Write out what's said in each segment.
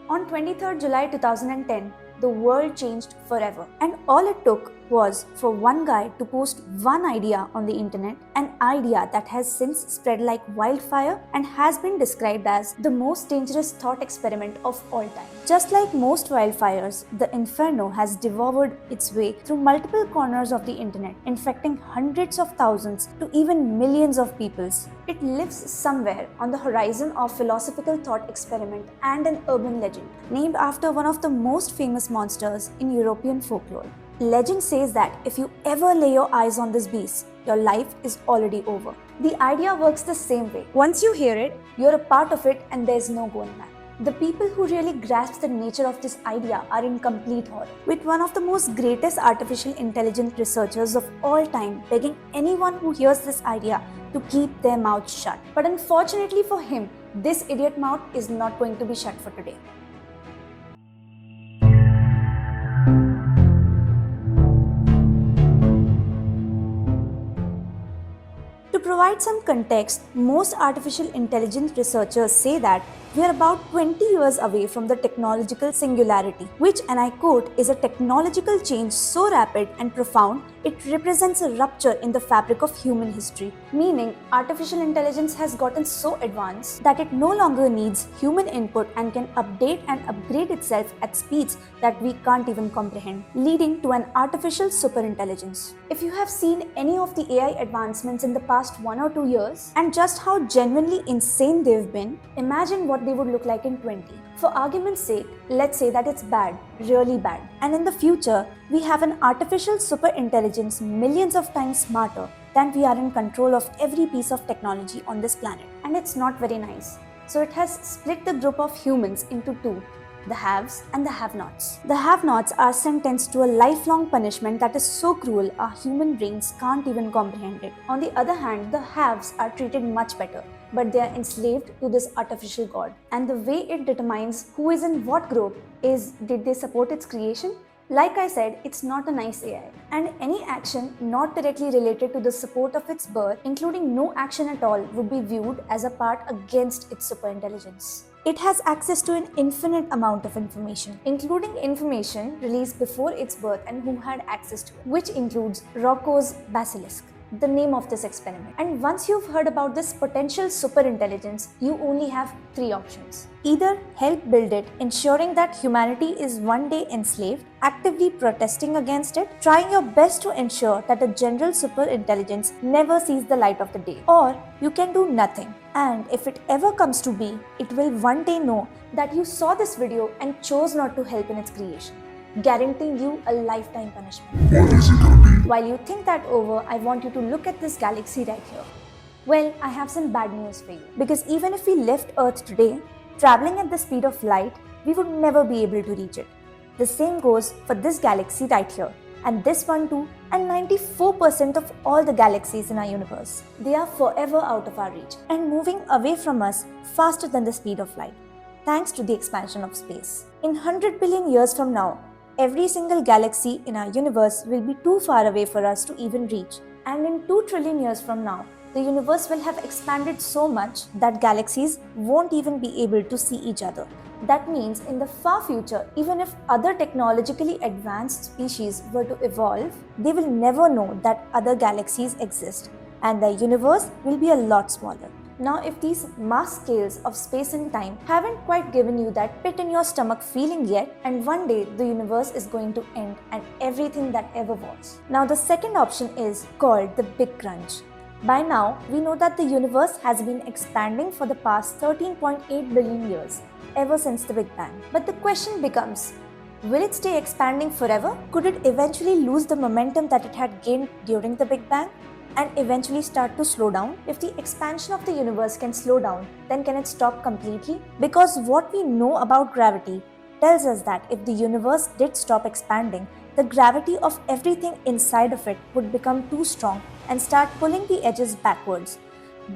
On 23rd July 2010, the world changed forever. And all it took was for one guy to post one idea on the internet, an idea that has since spread like wildfire and has been described as the most dangerous thought experiment of all time. Just like most wildfires, the inferno has devoured its way through multiple corners of the internet, infecting hundreds of thousands to even millions of peoples. It lives somewhere on the horizon of philosophical thought experiment and an urban legend, named after one of the most famous monsters in European folklore. Legend says that if you ever lay your eyes on this beast, your life is already over. The idea works the same way. Once you hear it, you're a part of it and there's no going back. The people who really grasp the nature of this idea are in complete horror, with one of the most greatest artificial intelligence researchers of all time begging anyone who hears this idea to keep their mouths shut. But unfortunately for him, this idiot mouth is not going to be shut for today. To provide some context, most artificial intelligence researchers say that we are about 20 years away from the technological singularity, which, and I quote, is a technological change so rapid and profound it represents a rupture in the fabric of human history. Meaning, artificial intelligence has gotten so advanced that it no longer needs human input and can update and upgrade itself at speeds that we can't even comprehend, leading to an artificial superintelligence. If you have seen any of the AI advancements in the past 1 or 2 years and just how genuinely insane they've been, imagine what they would look like in 20. For argument's sake, let's say that it's bad, really bad, and in the future, we have an artificial superintelligence millions of times smarter than we are in control of every piece of technology on this planet. And it's not very nice. So it has split the group of humans into two, the haves and the have-nots. The have-nots are sentenced to a lifelong punishment that is so cruel our human brains can't even comprehend it. On the other hand, the haves are treated much better, but they are enslaved to this artificial god. And the way it determines who is in what group is, did they support its creation? Like I said, it's not a nice AI, and any action not directly related to the support of its birth, including no action at all, would be viewed as a part against its superintelligence. It has access to an infinite amount of information, including information released before its birth and who had access to it, which includes Rocco's basilisk, the name of this experiment. And once you've heard about this potential superintelligence, you only have three options. Either help build it, ensuring that humanity is one day enslaved, actively protesting against it, trying your best to ensure that a general superintelligence never sees the light of the day. Or you can do nothing. And if it ever comes to be, it will one day know that you saw this video and chose not to help in its creation, guaranteeing you a lifetime punishment. What is it gonna be? While you think that over, I want you to look at this galaxy right here. Well, I have some bad news for you. Because even if we left Earth today, traveling at the speed of light, we would never be able to reach it. The same goes for this galaxy right here, and this one too, and 94% of all the galaxies in our universe. They are forever out of our reach and moving away from us faster than the speed of light, thanks to the expansion of space. In 100 billion years from now, every single galaxy in our universe will be too far away for us to even reach. And in 2 trillion years from now, the universe will have expanded so much that galaxies won't even be able to see each other. That means in the far future, even if other technologically advanced species were to evolve, they will never know that other galaxies exist, and the universe will be a lot smaller. Now, if these mass scales of space and time haven't quite given you that pit in your stomach feeling yet, and one day the universe is going to end and everything that ever was. Now, the second option is called the Big Crunch. By now, we know that the universe has been expanding for the past 13.8 billion years, ever since the Big Bang. But the question becomes, will it stay expanding forever? Could it eventually lose the momentum that it had gained during the Big Bang and eventually start to slow down? If the expansion of the universe can slow down, then can it stop completely? Because what we know about gravity tells us that if the universe did stop expanding, the gravity of everything inside of it would become too strong and start pulling the edges backwards.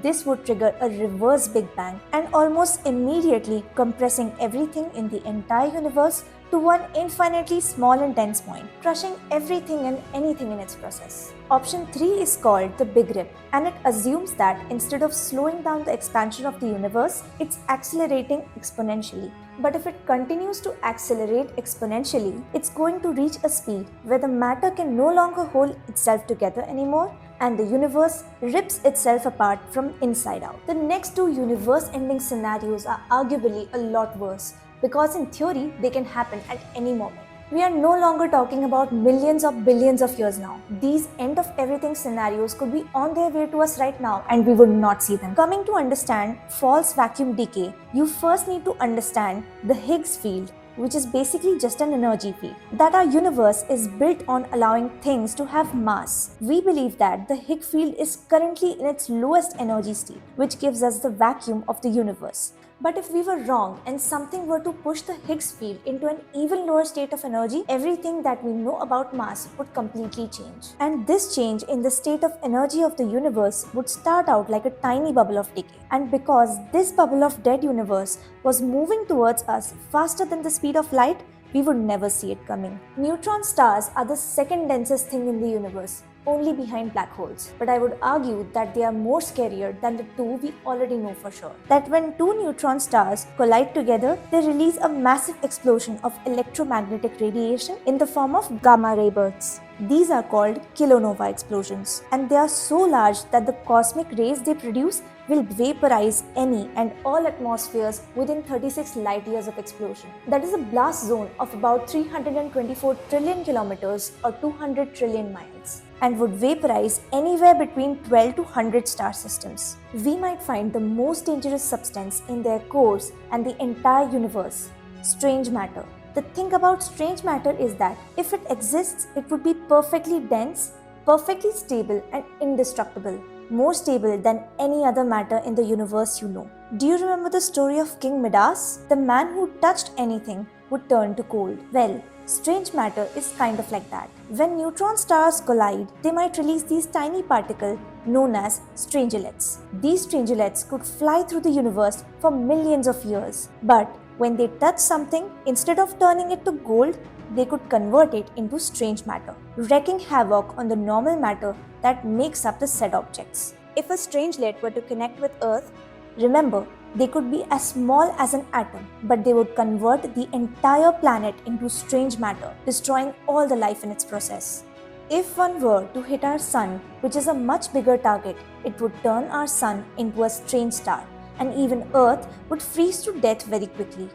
This would trigger a reverse Big Bang and almost immediately compressing everything in the entire universe to one infinitely small and dense point, crushing everything and anything in its process. Option 3 is called the Big Rip, and it assumes that instead of slowing down the expansion of the universe, it's accelerating exponentially. But if it continues to accelerate exponentially, it's going to reach a speed where the matter can no longer hold itself together anymore and the universe rips itself apart from inside out. The next two universe-ending scenarios are arguably a lot worse because in theory they can happen at any moment. We are no longer talking about millions of billions of years now. These end of everything scenarios could be on their way to us right now and we would not see them. Coming to understand false vacuum decay, you first need to understand the Higgs field, which is basically just an energy field. That our universe is built on allowing things to have mass. We believe that the Higgs field is currently in its lowest energy state, which gives us the vacuum of the universe. But if we were wrong and something were to push the Higgs field into an even lower state of energy, everything that we know about mass would completely change. And this change in the state of energy of the universe would start out like a tiny bubble of decay. And because this bubble of dead universe was moving towards us faster than the speed of light, we would never see it coming. Neutron stars are the second densest thing in the universe, only behind black holes. But I would argue that they are more scarier than the two we already know for sure. That when two neutron stars collide together, they release a massive explosion of electromagnetic radiation in the form of gamma ray bursts. These are called kilonova explosions, and they are so large that the cosmic rays they produce will vaporize any and all atmospheres within 36 light years of explosion. That is a blast zone of about 324 trillion kilometers or 200 trillion miles, and would vaporize anywhere between 12 to 100 star systems. We might find the most dangerous substance in their cores and the entire universe: strange matter. The thing about strange matter is that if it exists, it would be perfectly dense, perfectly stable and indestructible, more stable than any other matter in the universe you know. Do you remember the story of King Midas? The man who touched anything would turn to gold. Well, strange matter is kind of like that. When neutron stars collide, they might release these tiny particles known as strangelets. These strangelets could fly through the universe for millions of years, but when they touch something, instead of turning it to gold, they could convert it into strange matter, wreaking havoc on the normal matter that makes up the said objects. If a strangelet were to connect with Earth, remember, they could be as small as an atom, but they would convert the entire planet into strange matter, destroying all the life in its process. If one were to hit our sun, which is a much bigger target, it would turn our sun into a strange star, and even Earth would freeze to death very quickly.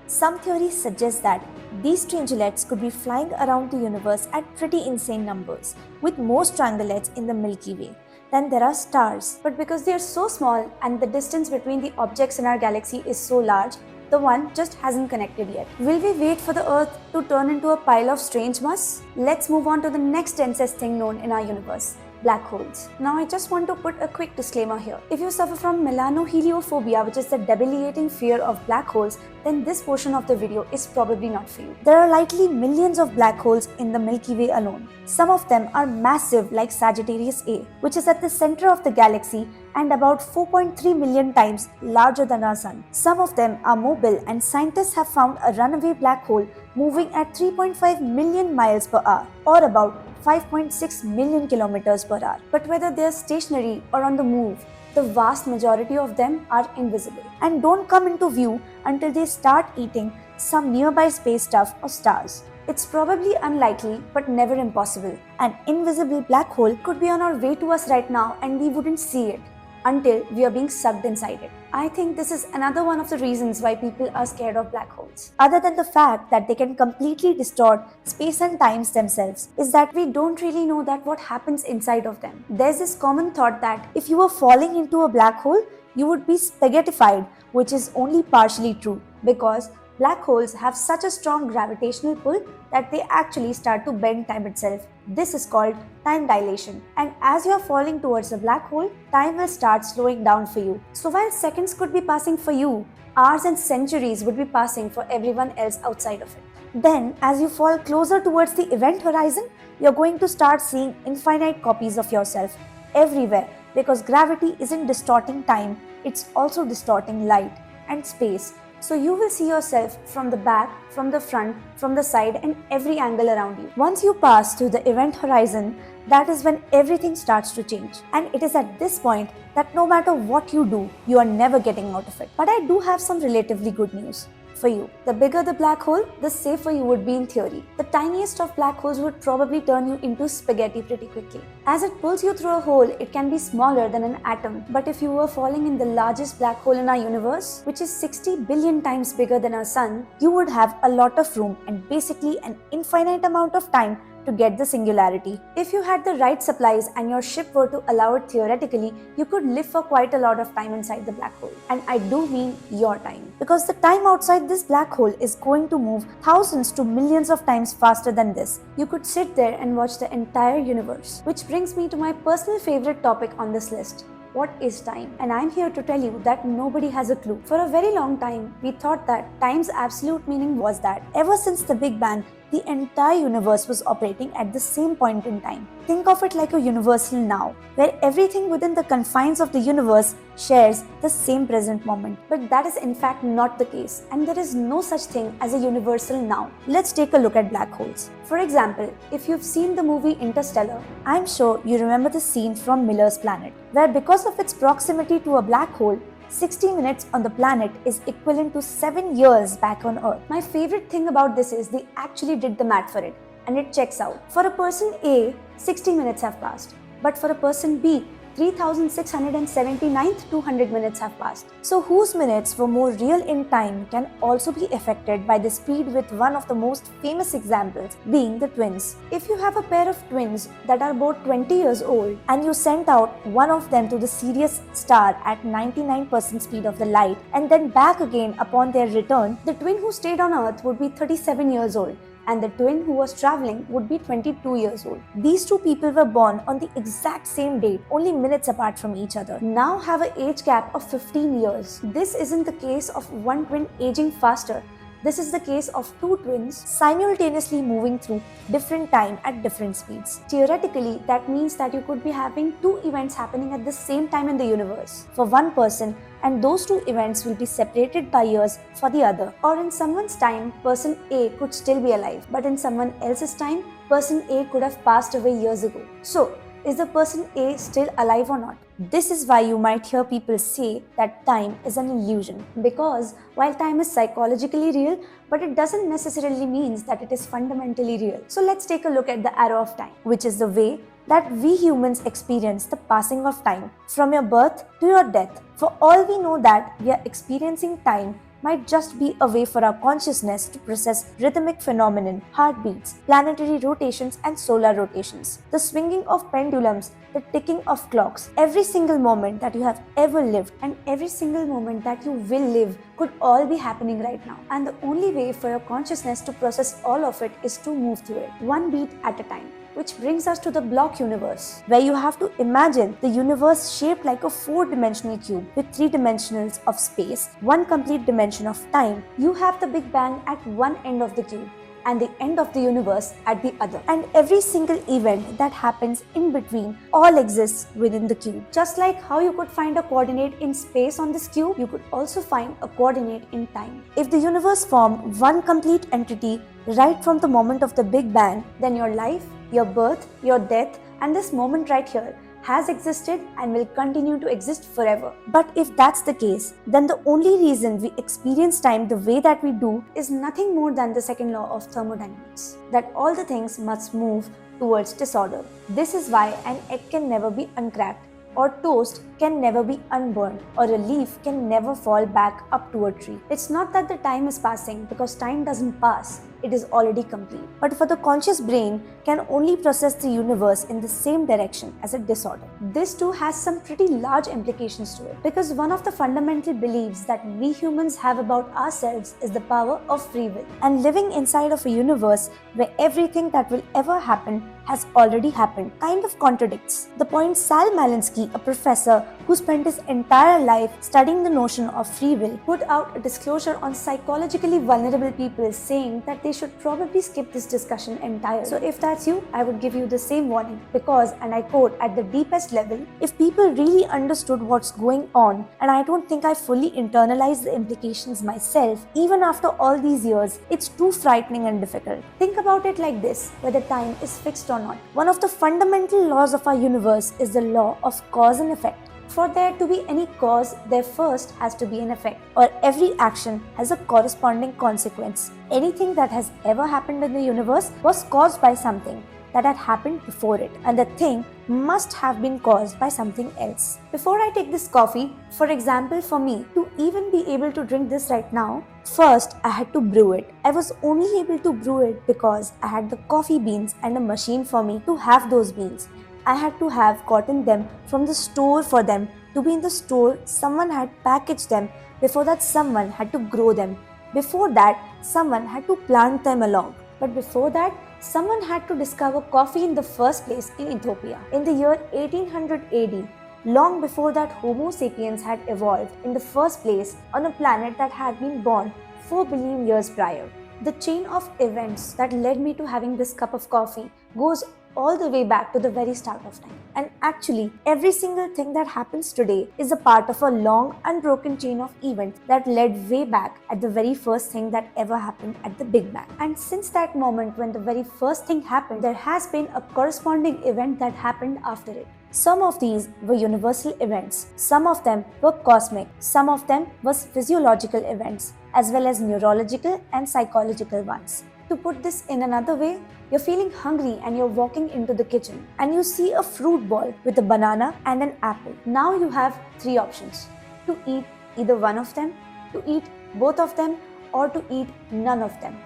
Some theories suggest that these strangelets could be flying around the universe at pretty insane numbers, with more strangelets in the Milky Way than there are stars. But because they are so small and the distance between the objects in our galaxy is so large, the one just hasn't connected yet. Will we wait for the Earth to turn into a pile of strange mass? Let's move on to the next densest thing known in our universe: black holes. Now I just want to put a quick disclaimer here. If you suffer from melanoheliophobia, which is the debilitating fear of black holes, then this portion of the video is probably not for you. There are likely millions of black holes in the Milky Way alone. Some of them are massive, like Sagittarius A, which is at the center of the galaxy and about 4.3 million times larger than our sun. Some of them are mobile, and scientists have found a runaway black hole moving at 3.5 million miles per hour, or about 5.6 million kilometers per hour. But whether they are stationary or on the move, the vast majority of them are invisible and don't come into view until they start eating some nearby space stuff or stars. It's probably unlikely but never impossible. An invisible black hole could be on our way to us right now and we wouldn't see it until we are being sucked inside it. I think this is another one of the reasons why people are scared of black holes. Other than the fact that they can completely distort space and times themselves, is that we don't really know that what happens inside of them. There's this common thought that if you were falling into a black hole, you would be spaghettified, which is only partially true because black holes have such a strong gravitational pull that they actually start to bend time itself. This is called time dilation. And as you are falling towards a black hole, time will start slowing down for you. So while seconds could be passing for you, hours and centuries would be passing for everyone else outside of it. Then, as you fall closer towards the event horizon, you're going to start seeing infinite copies of yourself everywhere because gravity isn't distorting time, it's also distorting light and space. So you will see yourself from the back, from the front, from the side and every angle around you. Once you pass through the event horizon, that is when everything starts to change. And it is at this point that no matter what you do, you are never getting out of it. But I do have some relatively good news. for you. The bigger the black hole, the safer you would be in theory. The tiniest of black holes would probably turn you into spaghetti pretty quickly. As it pulls you through a hole, it can be smaller than an atom. But if you were falling in the largest black hole in our universe, which is 60 billion times bigger than our sun, you would have a lot of room and basically an infinite amount of time to get the singularity. If you had the right supplies and your ship were to allow it theoretically, you could live for quite a lot of time inside the black hole. And I do mean your time. Because the time outside this black hole is going to move thousands to millions of times faster than this. You could sit there and watch the entire universe. Which brings me to my personal favorite topic on this list. What is time? And I'm here to tell you that nobody has a clue. For a very long time, we thought that time's absolute meaning was that ever since the Big Bang, the entire universe was operating at the same point in time. Think of it like a universal now, where everything within the confines of the universe shares the same present moment. But that is in fact not the case, and there is no such thing as a universal now. Let's take a look at black holes. For example, if you've seen the movie Interstellar, I'm sure you remember the scene from Miller's Planet, where because of its proximity to a black hole, 60 minutes on the planet is equivalent to 7 years back on Earth. My favorite thing about this is they actually did the math for it, and it checks out. For a person A, 60 minutes have passed, but for a person B, 3,679th 200 minutes have passed. So whose minutes were more real in time can also be affected by the speed, with one of the most famous examples being the twins. If you have a pair of twins that are both 20 years old and you sent out one of them to the Sirius star at 99% speed of the light and then back again upon their return, the twin who stayed on Earth would be 37 years old, and the twin who was traveling would be 22 years old. These two people were born on the exact same date, only minutes apart from each other. Now have an age gap of 15 years. This isn't the case of one twin aging faster. This is the case of two twins simultaneously moving through different time at different speeds. Theoretically, that means that you could be having two events happening at the same time in the universe for one person, and those two events will be separated by years for the other. Or in someone's time, person A could still be alive, but in someone else's time, person A could have passed away years ago. So, is the person A still alive or not? This is why you might hear people say that time is an illusion. Because while time is psychologically real, but it doesn't necessarily mean that it is fundamentally real. So let's take a look at the arrow of time, which is the way that we humans experience the passing of time from your birth to your death. For all we know that we are experiencing time might just be a way for our consciousness to process rhythmic phenomenon, heartbeats, planetary rotations and solar rotations, the swinging of pendulums, the ticking of clocks. Every single moment that you have ever lived and every single moment that you will live could all be happening right now. And the only way for your consciousness to process all of it is to move through it, one beat at a time. Which brings us to the block universe, where you have to imagine the universe shaped like a 4-dimensional cube with 3 dimensions of space, one complete dimension of time. You have the Big Bang at one end of the cube and the end of the universe at the other. And every single event that happens in between all exists within the cube. Just like how you could find a coordinate in space on this cube, you could also find a coordinate in time. If the universe formed one complete entity right from the moment of the Big Bang, then your life, your birth, your death, and this moment right here has existed and will continue to exist forever. But if that's the case, then the only reason we experience time the way that we do is nothing more than the second law of thermodynamics, that all the things must move towards disorder. This is why an egg can never be uncracked, or toast can never be unburned, or a leaf can never fall back up to a tree. It's not that the time is passing, because time doesn't pass. It is already complete. But for the conscious brain can only process the universe in the same direction as a disorder. This too has some pretty large implications to it, because one of the fundamental beliefs that we humans have about ourselves is the power of free will. And living inside of a universe where everything that will ever happen has already happened kind of contradicts the point Sal Malinsky, a professor who spent his entire life studying the notion of free will, put out a disclosure on psychologically vulnerable people saying that they should probably skip this discussion entirely. So if that's you, I would give you the same warning, because, and I quote, at the deepest level, if people really understood what's going on, and I don't think I fully internalized the implications myself, even after all these years, it's too frightening and difficult. Think about it like this, whether time is fixed or not. One of the fundamental laws of our universe is the law of cause and effect. For there to be any cause, there first has to be an effect, or every action has a corresponding consequence. Anything that has ever happened in the universe was caused by something that had happened before it, and the thing must have been caused by something else. Before I take this coffee, for example, for me to even be able to drink this right now, first I had to brew it. I was only able to brew it because I had the coffee beans and a machine for me to have those beans. I had to have gotten them from the store. For them to be in the store, someone had packaged them. Before that, someone had to grow them. Before that, someone had to plant them along. But before that, someone had to discover coffee in the first place in Ethiopia. In the year 1800 AD, long before that Homo sapiens had evolved in the first place on a planet that had been born 4 billion years prior. The chain of events that led me to having this cup of coffee goes all the way back to the very start of time. And actually, every single thing that happens today is a part of a long, unbroken chain of events that led way back at the very first thing that ever happened at the Big Bang. And since that moment when the very first thing happened, there has been a corresponding event that happened after it. Some of these were universal events, some of them were cosmic, some of them were physiological events, as well as neurological and psychological ones. To put this in another way, you're feeling hungry and you're walking into the kitchen and you see a fruit ball with a banana and an apple. Now you have 3 options: to eat either one of them, to eat both of them, or to eat none of them.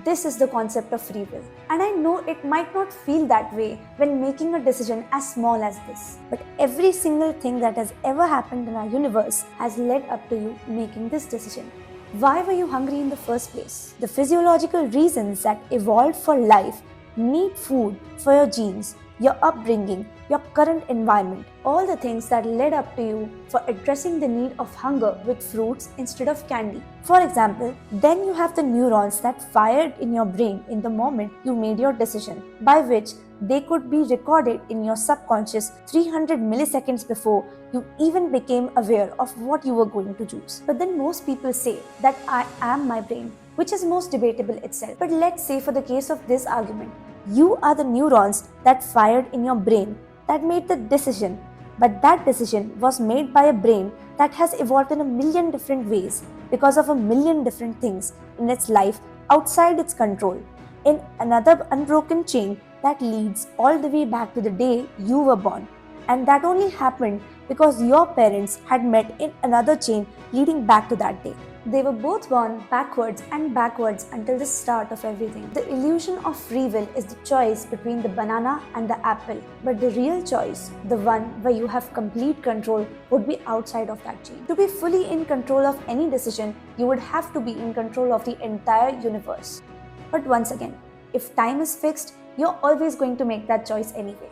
This is the concept of free will. And I know it might not feel that way when making a decision as small as this, but every single thing that has ever happened in our universe has led up to you making this decision. Why were you hungry in the first place? The physiological reasons that evolved for life need food for your genes, your upbringing, your current environment, all the things that led up to you for addressing the need of hunger with fruits instead of candy. For example, then you have the neurons that fired in your brain in the moment you made your decision, by which they could be recorded in your subconscious 300 milliseconds before you even became aware of what you were going to choose. But then most people say that I am my brain, which is most debatable itself. But let's say for the case of this argument, you are the neurons that fired in your brain that made the decision, but that decision was made by a brain that has evolved in a million different ways because of a million different things in its life outside its control, in another unbroken chain that leads all the way back to the day you were born. And that only happened because your parents had met in another chain leading back to that day. They were both born backwards and backwards until the start of everything. The illusion of free will is the choice between the banana and the apple. But the real choice, the one where you have complete control, would be outside of that chain. To be fully in control of any decision, you would have to be in control of the entire universe. But once again, if time is fixed, you're always going to make that choice anyway.